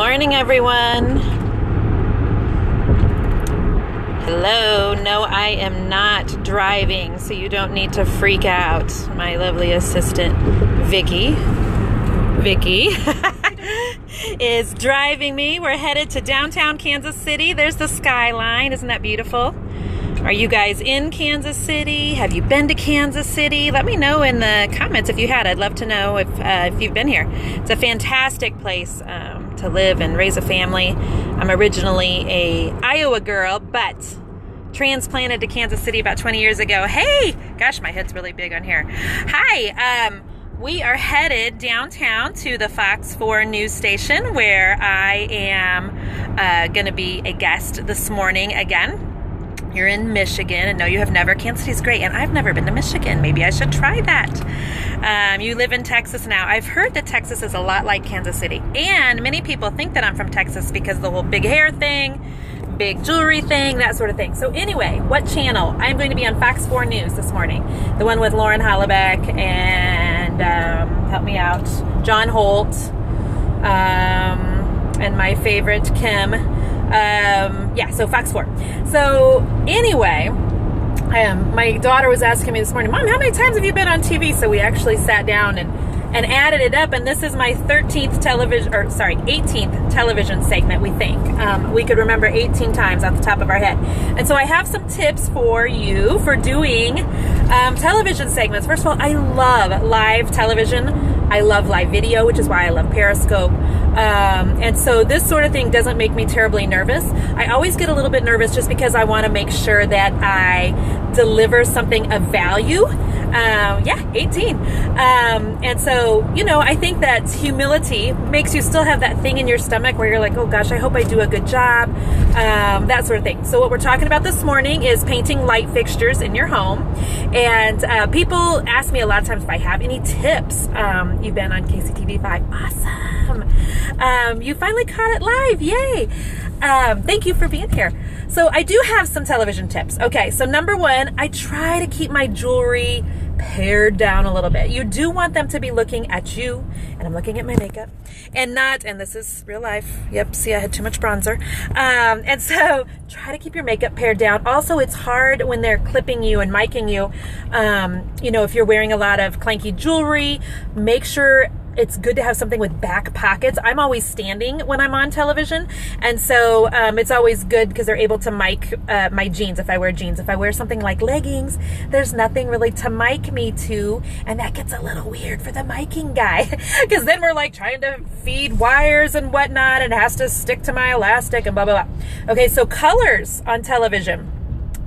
morning, everyone. Hello. No, I am not driving, so you don't need to freak out. My lovely assistant, Vicky, is driving me. We're headed to downtown Kansas City. There's the skyline. Isn't that beautiful? Are you guys in Kansas City? Have you been to Kansas City? Let me know in the comments if you had. I'd love to know if you've been here. It's a fantastic place to live and raise a family. I'm originally a Iowa girl, but transplanted to Kansas City about 20 years ago. Hey, gosh, my head's really big on here. Hi, we are headed downtown to the Fox 4 news station where I am going to be a guest this morning again. You're in Michigan, and no, you have never. Kansas City's great, and I've never been to Michigan. Maybe I should try that. You live in Texas now. I've heard that Texas is a lot like Kansas City, and many people think that I'm from Texas because of the whole big hair thing, big jewelry thing, that sort of thing. So anyway, what channel? I'm going to be on Fox 4 News this morning, the one with Lauren Hollebeck and, help me out, John Holt, and my favorite, Kim. So Fox 4. So anyway, my daughter was asking me this morning, Mom, how many times have you been on TV? So we actually sat down and added it up, and this is my 18th television segment, we think. We could remember 18 times off the top of our head. And so I have some tips for you for doing television segments. First of all, I love live television. I love live video, which is why I love Periscope. And so this sort of thing doesn't make me terribly nervous. I always get a little bit nervous just because I want to make sure that I deliver something of value. 18. And so, I think that humility makes you still have that thing in your stomach where you're like, oh gosh, I hope I do a good job. That sort of thing. So what we're talking about this morning is painting light fixtures in your home. And people ask me a lot of times if I have any tips. You've been on KCTV5. Awesome. You finally caught it live. Yay. Thank you for being here. So I do have some television tips. Okay, so number one, I try to keep my jewelry pared down a little bit. You do want them to be looking at you, and I'm looking at my makeup, and this is real life. Yep, see, I had too much bronzer. And so try to keep your makeup pared down. Also, it's hard when they're clipping you and miking you. If you're wearing a lot of clanky jewelry, make sure it's good to have something with back pockets. I'm always standing when I'm on television, and so it's always good because they're able to mic my jeans if I wear jeans. If I wear something like leggings, there's nothing really to mic me to, and that gets a little weird for the miking guy because then we're like trying to feed wires and whatnot, and it has to stick to my elastic and blah, blah, blah. Okay, so colors on television.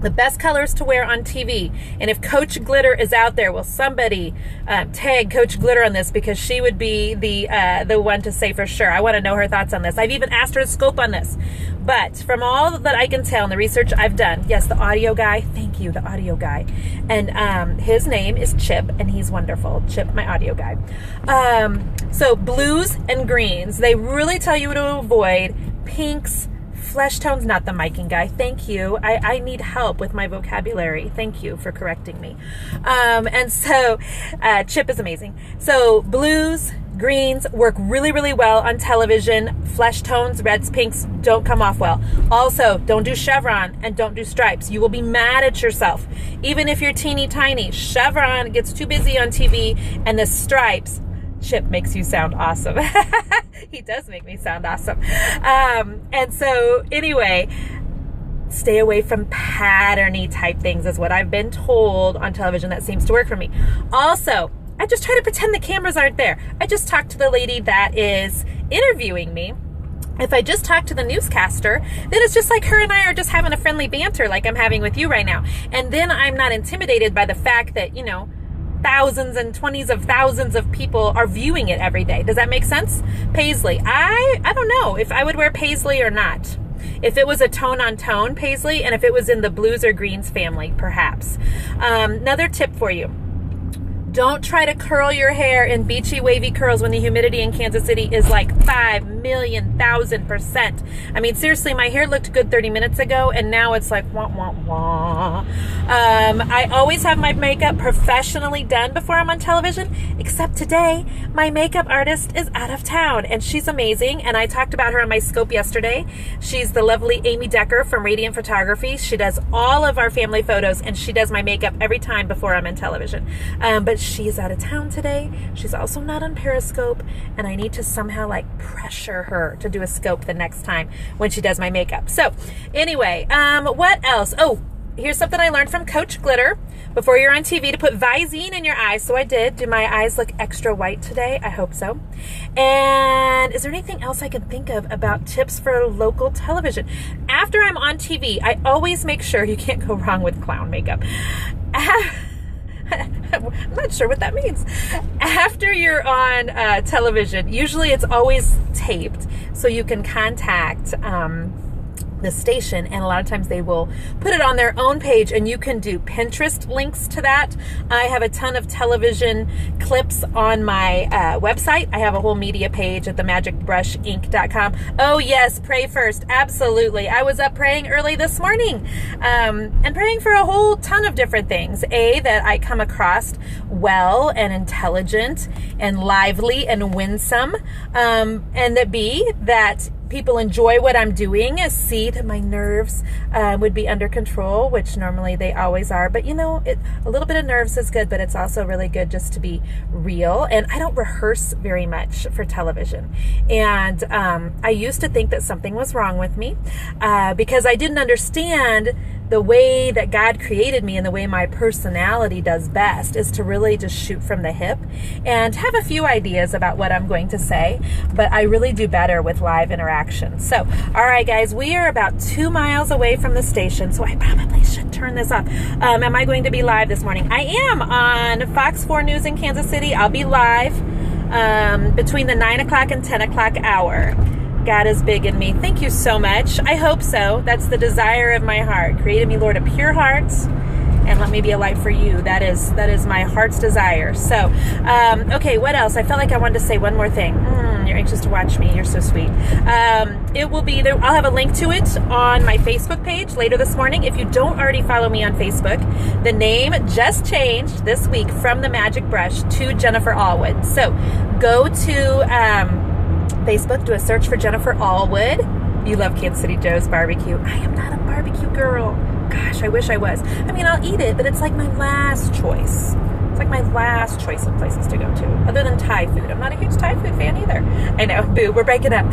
The best colors to wear on TV. And if Coach Glitter is out there, will somebody tag Coach Glitter on this, because she would be the one to say for sure. I want to know her thoughts on this. I've even asked her to scope on this. But from all that I can tell and the research I've done, yes, the audio guy, thank you, the audio guy. And his name is Chip, and he's wonderful. Chip, my audio guy. So blues and greens, they really tell you to avoid. Pinks, flesh tones, not the miking guy. Thank you. I need help with my vocabulary. Thank you for correcting me. And so Chip is amazing. So blues, greens work really, really well on television. Flesh tones, reds, pinks don't come off well. Also, don't do chevron and don't do stripes. You will be mad at yourself. Even if you're teeny tiny, chevron gets too busy on TV, and the stripes, Chip makes you sound awesome. He does make me sound awesome. And so anyway, stay away from patterny type things is what I've been told on television. That seems to work for me. Also, I just try to pretend the cameras aren't there. I just talked to the lady that is interviewing me. If I just talk to the newscaster, then it's just like her and I are just having a friendly banter like I'm having with you right now. And then I'm not intimidated by the fact that, thousands and 20s of thousands of people are viewing it every day. Does that make sense? Paisley. I don't know if I would wear paisley or not. If it was a tone-on-tone paisley, and if it was in the blues or greens family, perhaps. Another tip for you. Don't try to curl your hair in beachy, wavy curls when the humidity in Kansas City is like 5,000,000%. I mean, seriously, my hair looked good 30 minutes ago, and now it's like, wah, wah, wah. I always have my makeup professionally done before I'm on television, except today, my makeup artist is out of town, and she's amazing, and I talked about her on my scope yesterday. She's the lovely Amy Decker from Radiant Photography. She does all of our family photos, and she does my makeup every time before I'm in television. But she's out of town today. She's also not on Periscope, and I need to somehow like pressure her to do a scope the next time when she does my makeup. So anyway, what else? Oh, here's something I learned from Coach Glitter. Before you're on TV, to put Visine in your eyes. So I did. Do my eyes look extra white today? I hope so. And is there anything else I can think of about tips for local television? After I'm on TV, I always make sure, you can't go wrong with clown makeup. I'm not sure what that means. After you're on television, usually it's always taped, so you can contact the station, and a lot of times they will put it on their own page, and you can do Pinterest links to that. I have a ton of television clips on my website. I have a whole media page at themagicbrushinc.com. Oh yes, pray first. Absolutely. I was up praying early this morning and praying for a whole ton of different things. A, that I come across well and intelligent and lively and winsome, and that B, that people enjoy what I'm doing. C, that my nerves would be under control, which normally they always are. But you know, a little bit of nerves is good, but it's also really good just to be real. And I don't rehearse very much for television. And I used to think that something was wrong with me because I didn't understand the way that God created me and the way my personality does best is to really just shoot from the hip and have a few ideas about what I'm going to say, but I really do better with live interaction. So, all right, guys, we are about 2 miles away from the station, so I probably should turn this off. Am I going to be live this morning? I am on Fox 4 News in Kansas City. I'll be live between the 9 o'clock and 10 o'clock hour. God is big in me. Thank you so much. I hope so. That's the desire of my heart. Created me, Lord, a pure heart, and let me be a light for you. That is my heart's desire. So, okay, what else? I felt like I wanted to say one more thing. You're anxious to watch me. You're so sweet. It will be there. I'll have a link to it on my Facebook page later this morning. If you don't already follow me on Facebook, the name just changed this week from The Magic Brush to Jennifer Allwood. So go to Facebook, do a search for Jennifer Allwood. You love Kansas City Joe's barbecue. I am not a barbecue girl. Gosh, I wish I was. I mean, I'll eat it, but it's like my last choice. It's like my last choice of places to go to, other than Thai food. I'm not a huge Thai food fan either. I know, boo, we're breaking up.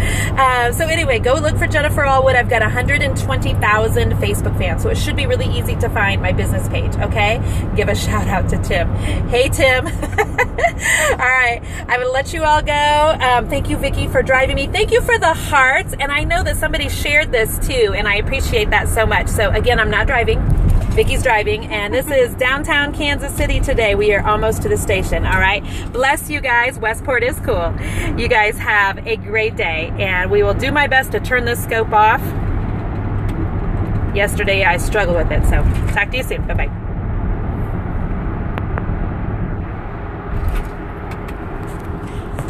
So anyway, go look for Jennifer Allwood. I've got 120,000 Facebook fans, so it should be really easy to find my business page, okay? Give a shout out to Tim. Hey, Tim. All right, I'm going to let you all go. Thank you, Vicki, for driving me. Thank you for the hearts, and I know that somebody shared this too, and I appreciate that so much. So again, I'm not driving. Vicki's driving, and this is downtown Kansas City today. We are almost to the station, all right? Bless you guys. Westport is cool. You guys have a great day, and we will do my best to turn this scope off. Yesterday, I struggled with it, so talk to you soon. Bye-bye.